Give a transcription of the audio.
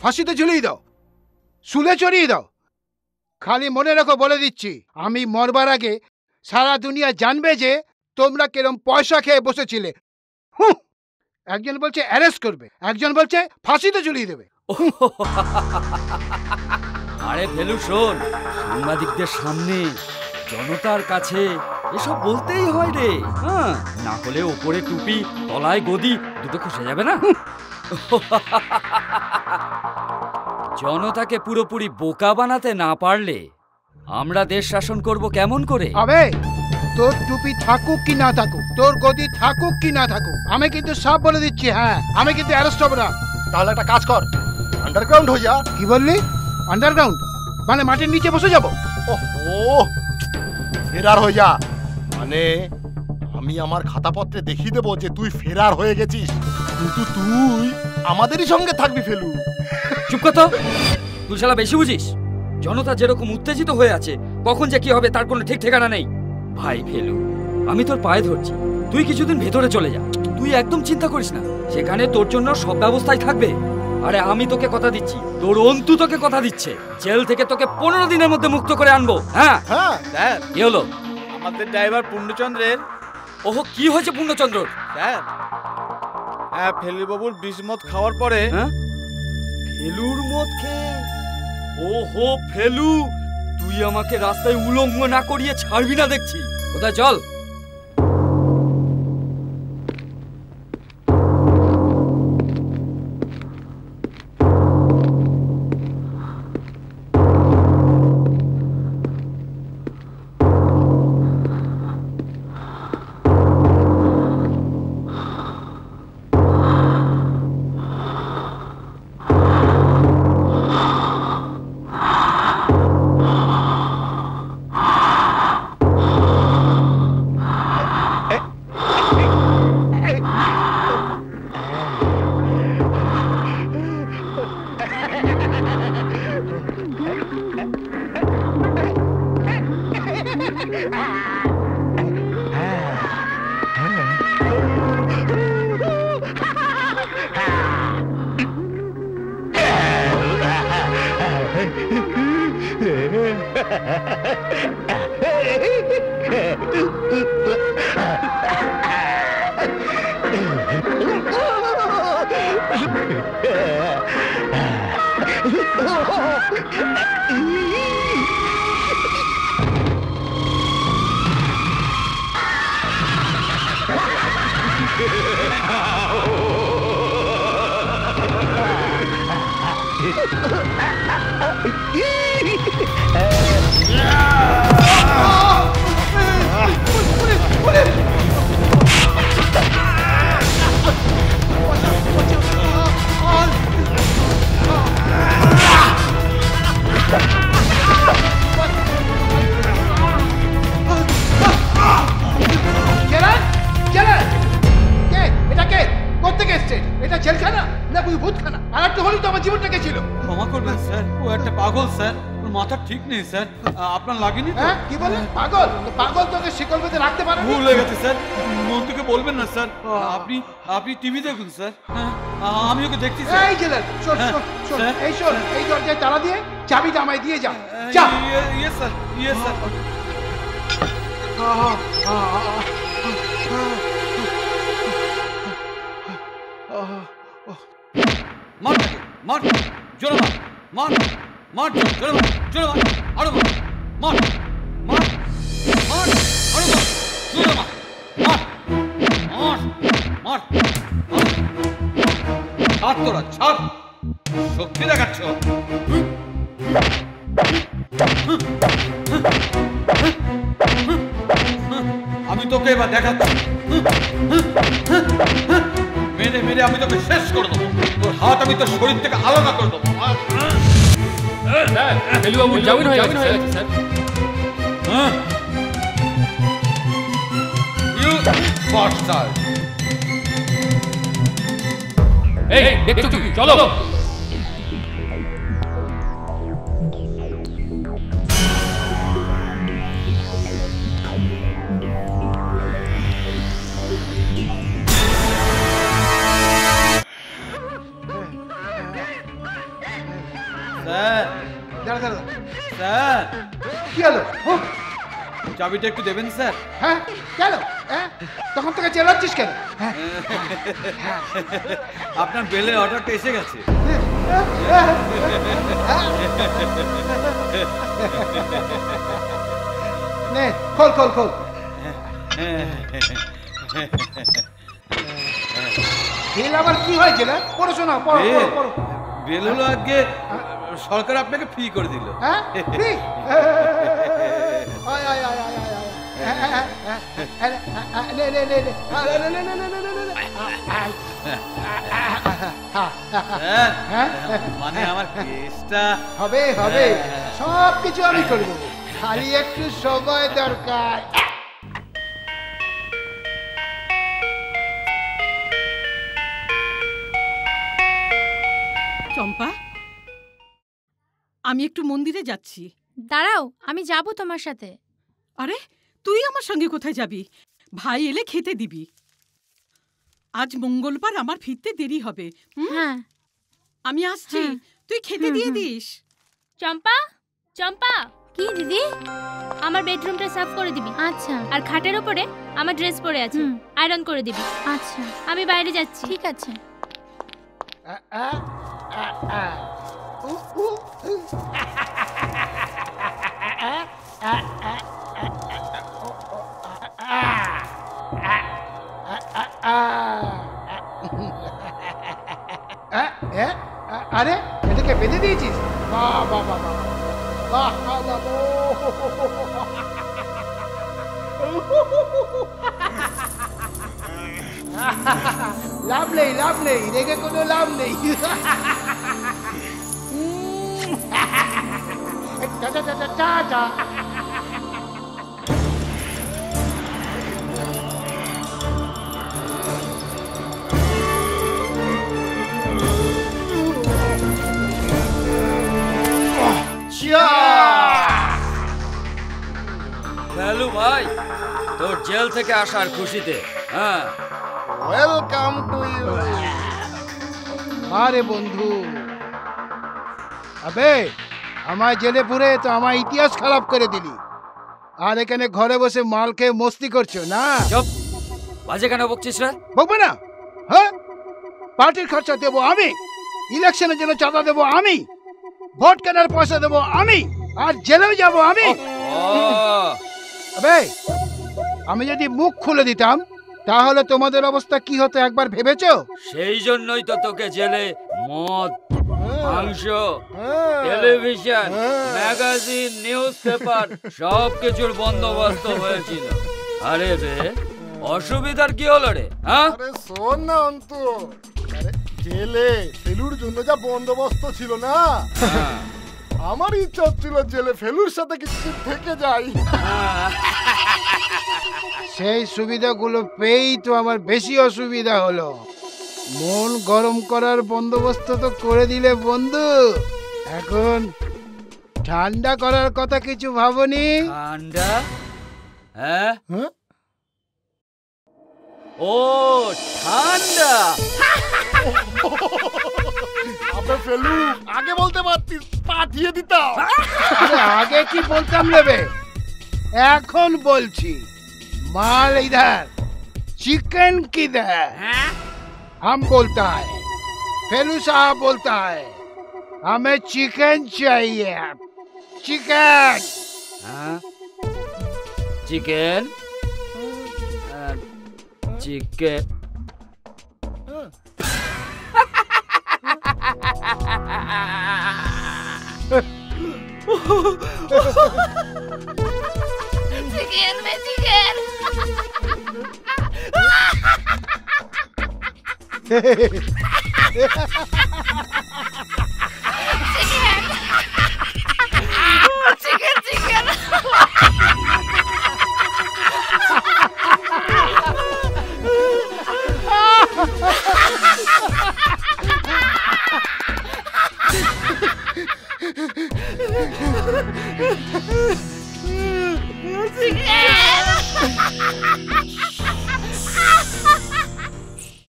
ফাঁসিতে ঝুলিয়ে দাও, শুলে চড়িয়ে দাও। খালি মনে রাখো, বলে দিচ্ছি, আমি মরবার আগে সারা দুনিয়া জানবে যে তোমরা কিরম পয়সা খেয়ে বসেছিলে। একজন বলছে অ্যারেস্ট করবে, একজন বলছে ফাঁসিতে ঝুলিয়ে দেবে। আরে ফেলু শোন, সাংবাদিকদের সামনে, জনতার কাছে এসব বলতেই হয় রে। হ্যাঁ, না হলে ওপরে টুপি তলায় গদি দুটো খসে যাবে না। জনতাকে পুরোপুরি বোকা বানাতে না পারলে আমরা দেশ শাসন করব কেমন করে? আবে তোর টুপি থাকুক কি না থাকুক, তোর গদি থাকুক কি না থাকুক, আমি কিন্তু সব বলে দিচ্ছি। হ্যাঁ, আমি কিন্তু অ্যারেস্ট হব না। তাহলে একটা কাজ কর, আন্ডারগ্রাউন্ড হয়ে যা। কি বললি? আন্ডারগ্রাউন্ড মানে মাটির নিচে বসে যাব? ওহো, ফেরার হয়ে যা। মানে আমি আমার খাতাপত্রে দেখিয়ে দেবো যে তুই ফেরার হয়ে গেছিস, কিন্তু তুই আমাদেরই সঙ্গে থাকবি ফেলু। চুপ কর তো, তুই শালা বেশি বুঝিস। জনতা যেরকম উত্তেজিত হয়ে আছে, কখন যে কি হবে তার কোনো ঠিক ঠিকানা নেই। ভাই ফেলু, আমি তোর পায়ে ধরছি, তুই কিছুদিন ভেতরে চলে যা। তুই একদম চিন্তা করিস না, সেখানে তোর জন্য সব ব্যবস্থাই থাকবে। আরে আমি তোকে কথা দিচ্ছি, তোর অন্তু তোকে কথা দিচ্ছে, জেল থেকে তোকে 15 দিনের মধ্যে মুক্ত করে আনবো। হ্যাঁ হ্যাঁ স্যার, কি হলো? আমাদের ড্রাইভার পূর্ণচন্দ্রের। ওহো, কি হয়েছে পূর্ণচন্দ্র? স্যার, হ্যাঁ, ফেলু বাবুর বিষ মদ খাওয়ার পরে। হ্যাঁ, ফেলুর মদ খেয়ে। ওহো ফেলু, তুই আমাকে রাস্তায় উলঙ্গ না করিয়ে ছাড়বি না দেখছি। কোথায় চল। স্যার, আপনার লাগেনি? হ্যাঁ, কি বলেন? পাগল? পাগল তোকে শিকল বেঁধে রাখতে পারে? ভুল হয়ে গেছে স্যার, মন্তুকে বলবেন না স্যার। আপনি টিভি দেখুন স্যার, আমি ওকে দেখছি স্যার। এই জেলার শোন শোন শোন, এই শোন, এই দরজায় তালা দিয়ে চাবিটা আমায় দিয়ে যা। যা। Yes sir, yes sir. মার মার, জোরে মার, মার মার, জোরে মার, জোরে মার, আরো মার, মার মার মার, আরো মার, জোরে মার, মার মার মার, ছাড় তোরা, ছাড়, শক্তি দেখাচ্ছ। আমি তোকে এবার দেখাচ্ছি, মেরে মেরে আমি তোকে শেষ করে দেবো, তোর হাত আমি তোর শরীর থেকে আলাদা করে দেবো। ফেলুবাবু জামিন হয়ে গেছে স্যার। এই দেখছো কি? চলো। স্যার দাঁড়া দাঁড়া, স্যার কি হলো? চাবিটা একটু দেবেন স্যার। হ্যাঁ কেন? হ্যাঁ তখন থেকে চেলাচ্ছিস কেন? হ্যাঁ আপনার বেলের অর্ডারটা এসে গেছে। নে খোল খোল খোল। বিল আবার কি হয়েছে না? পড়ো শোনা, পড়ো পড়ো পড়ো। বেল হলো আজকে সরকার আপনাকে ফ্রি করে দিল। হ্যাঁ ফ্রি? আয় আয় আয় আয় আয় নে নে নে নে মানে আমার কেসটা হবে হবে, সব কিছু আমি করে দেবো, খালি একটু সময় দরকার। চম্পা, আমি একটু মন্দিরে যাচ্ছি। দাঁড়াও, আমি যাব তোমার সাথে। আরে তুই আমার সঙ্গে কোথায় যাবি? ভাই এলে খেতে দিবি। আজ মঙ্গলবার, আমার ফিরতে দেরি হবে। হ্যাঁ আমি আসছি, তুই খেতে দিয়ে দিস। চম্পা, চম্পা, কি দিদি? আমার বেডরুমটা সাফ করে দিবি। আচ্ছা আর খাটের উপরে আমার ড্রেস পরে আছে, আয়রন করে দিবি। আচ্ছা আমি বাইরে যাচ্ছি। ঠিক আছে। আরে এটাকে বেঁধে দিয়েছিস? বাহ বাহ বাহ বাহ বাহ বাহ লাভ নেই, লাভ নেই, রেগে কোনো লাভ নেই। ফেলু ভাই, তোর জেল থেকে আসার খুশিতে। হ্যাঁ, ওয়েলকাম টু ইউ। আরে বন্ধু, আবে আমায় জেলে পুরে তো আমার ইতিহাস খারাপ করে দিলি, আর এখানে ঘরে বসে মাল খেয়ে মস্তি করছো না? চুপ, বাজে কেন বকছিস রে? বকবে না? হ্যাঁ, পার্টির খরচা দেবো আমি, ইলেকশনের জন্য চাঁদা দেবো আমি, ভোট কেনার পয়সা দেবো আমি, আর জেলেও যাবো আমি। আবে আমি যদি মুখ খুলে দিতাম তাহলে তোমাদের অবস্থা কি হতো একবার ভেবেছো? সেই জন্যই তো তোকে জেলে মদ, মাংস, টেলিভিশন, ম্যাগাজিন, নিউজ পেপার সব কিছুর বন্দোবস্ত হয়েছিল। আরে রে, অসুবিধার কি হলো রে? হ্যাঁ, আরে শোন না অন্তু, আরে জেলে ফেলুর জন্য যা বন্দোবস্ত ছিল না, আমার ইচ্ছা ছিল জেলে ফেলুর সাথে কিছু থেকে যাই। সেই সুবিধাগুলো পেয়েই তো আমার বেশি অসুবিধা হলো। মন গরম করার বন্দোবস্ত তো করে দিলে বন্ধু, এখন ঠান্ডা করার কথা কিছু ভাবনি? ঠান্ডা? হ্যাঁ, ও ঠান্ডা। আবে ফেলু, আগে বলতে পারতিস, পাঠিয়ে দিতাম। আরে আগে কি বলতাম নেবে, এখন বলছি। माल इधर, चिकन किधर? हम बोलता है, फेलू साहब बोलता है हमें चिकन चाहिए, चिकन। चिकन चिकन चिकन में चिकन।